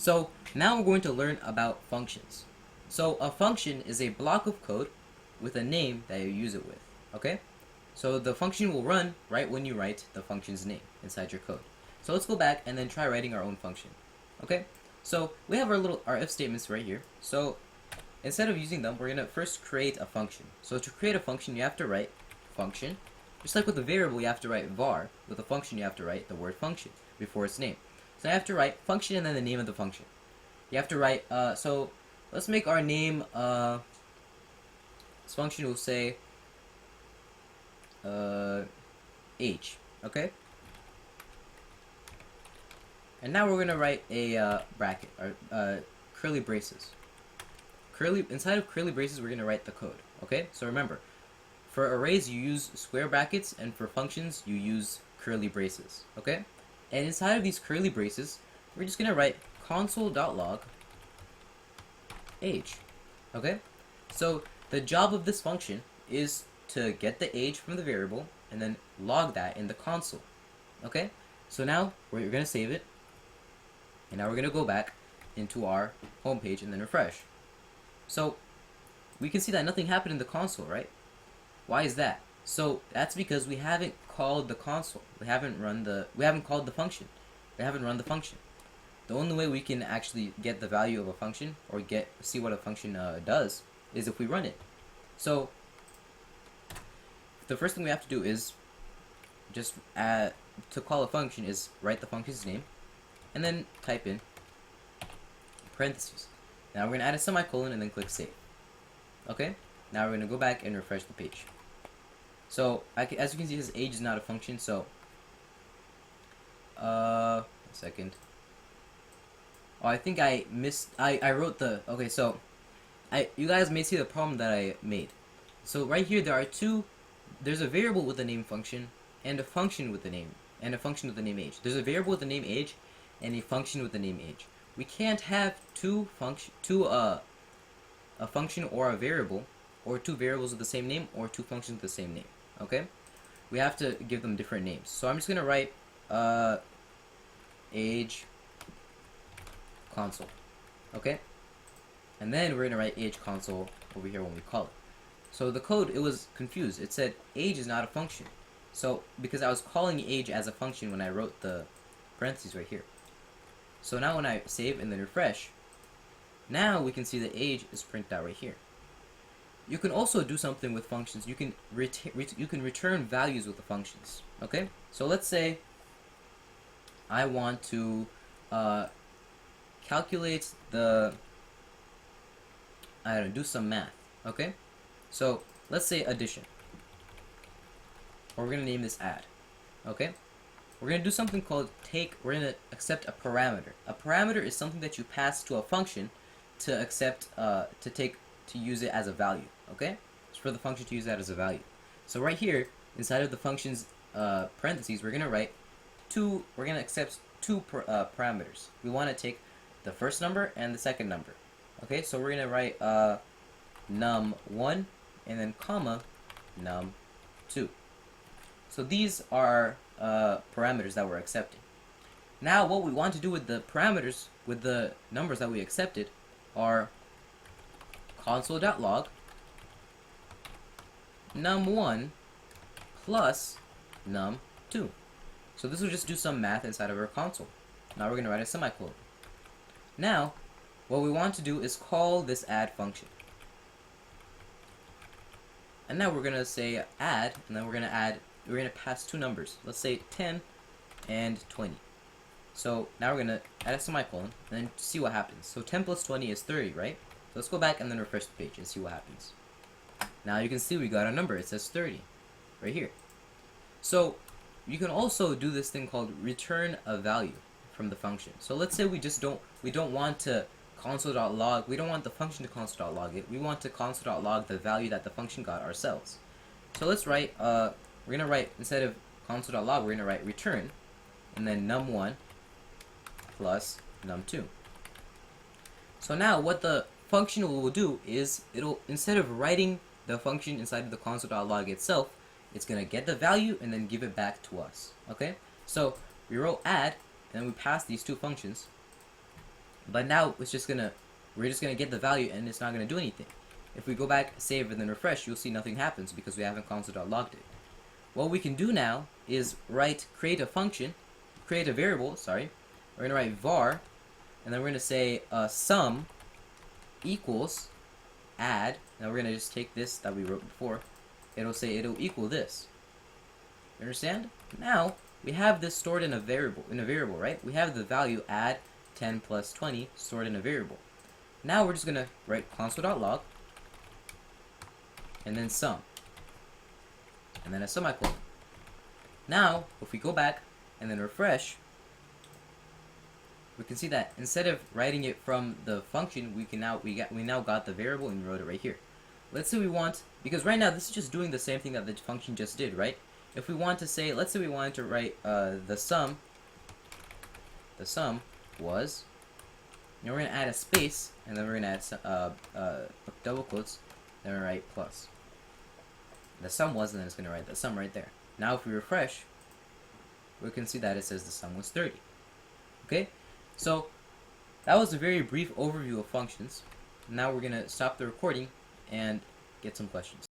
So now we're going to learn about functions. So a function is a block of code with a name that you use it with. Okay? So the function will run right when you write the function's name inside your code. So let's go back and then try writing our own function. Okay? So we have our if statements right here. So instead of using them, we're gonna first create a function. So to create a function, you have to write function. Just like with a variable, you have to write var. With a function, you have to write the word function before its name. So I have to write function and then the name of the function. You have to write, so let's make our name, this function will say, age, okay? And now we're gonna write a bracket, or curly braces. Inside of curly braces, we're gonna write the code, okay? So remember, for arrays, you use square brackets, and for functions, you use curly braces, okay? And inside of these curly braces, we're just gonna write console.log age, okay? So the job of this function is to get the age from the variable and then log that in the console, okay? So now we're gonna save it, and now we're gonna go back into our home page and then refresh. So we can see that nothing happened in the console, right? Why is that? So that's because we haven't called the console. We haven't called the function. We haven't run the function. The only way we can actually get the value of a function or see what a function does is if we run it. So the first thing we have to do is just to call a function is write the function's name and then type in parentheses. Now we're going to add a semicolon and then click save. Okay? Now we're going to go back and refresh the page. So, as you can see, his age is not a function, so... a second. Oh, I think I missed... I wrote the... Okay, so... you guys may see the problem that I made. So, right here, there's a variable with the name function, and a function with the name, and a function with the name age. There's a variable with the name age, and a function with the name age. We can't have a function or a variable, or two variables with the same name, or two functions with the same name. Okay? We have to give them different names. So I'm just gonna write age console. Okay? And then we're gonna write age console over here when we call it. So the code, it was confused. It said age is not a function. So because I was calling age as a function when I wrote the parentheses right here. So now when I save and then refresh, now we can see the age is printed out right here. You can also do something with functions. You can return values with the functions. Okay? So let's say I want to calculate do some math. Okay? So let's say addition. Or we're gonna name this add. Okay? We're gonna do something called we're gonna accept a parameter. A parameter is something that you pass to a function to accept, to use it as a value, okay? It's for the function to use that as a value. So right here, inside of the function's parentheses, we're gonna accept two parameters. We want to take the first number and the second number. Okay, so we're gonna write num1 and then comma num2. So these are parameters that we're accepting. Now what we want to do with the parameters, with the numbers that we accepted, are console.log num1 plus num2. So this will just do some math inside of our console. Now we're going to write a semicolon. Now, what we want to do is call this add function. And now we're going to say add, and then we're going to pass two numbers. Let's say 10 and 20. So now we're going to add a semicolon and then see what happens. So 10 plus 20 is 30, right? So let's go back and then refresh the page and see what happens. Now you can see we got a number. It says 30 right here. So you can also do this thing called return a value from the function. So let's say we don't want to console.log, we don't want the function to console.log it. We want to console.log the value that the function got ourselves. So let's write, we're going to write, instead of console.log, we're going to write return and then num1 plus num2. So now what the function will do is instead of writing the function inside of the console.log itself, it's going to get the value and then give it back to us. Okay? So we wrote add and then we pass these two functions. But now we're just gonna get the value and it's not gonna do anything. If we go back, save, and then refresh, you'll see nothing happens because we haven't console.logged it. What we can do now is create a variable, sorry. We're gonna write var, and then we're gonna say sum equals add. Now we're gonna just take this that we wrote before. It'll equal this. You understand? Now we have this stored in a variable, right? We have the value add 10 plus 20 stored in a variable. Now we're just gonna write console.log and then sum, and then a semicolon. Now if we go back and then refresh, we can see that instead of writing it from the function, we now got the variable and we wrote it right here. Let's say we want, because right now this is just doing the same thing that the function just did, right? If we want to say, let's say we wanted to write the sum was, and we're gonna add a space, and then we're gonna add double quotes, then we write plus. The sum was, and then it's gonna write the sum right there. Now if we refresh, we can see that it says the sum was 30. Okay, so that was a very brief overview of functions. Now we're gonna stop the recording and get some questions.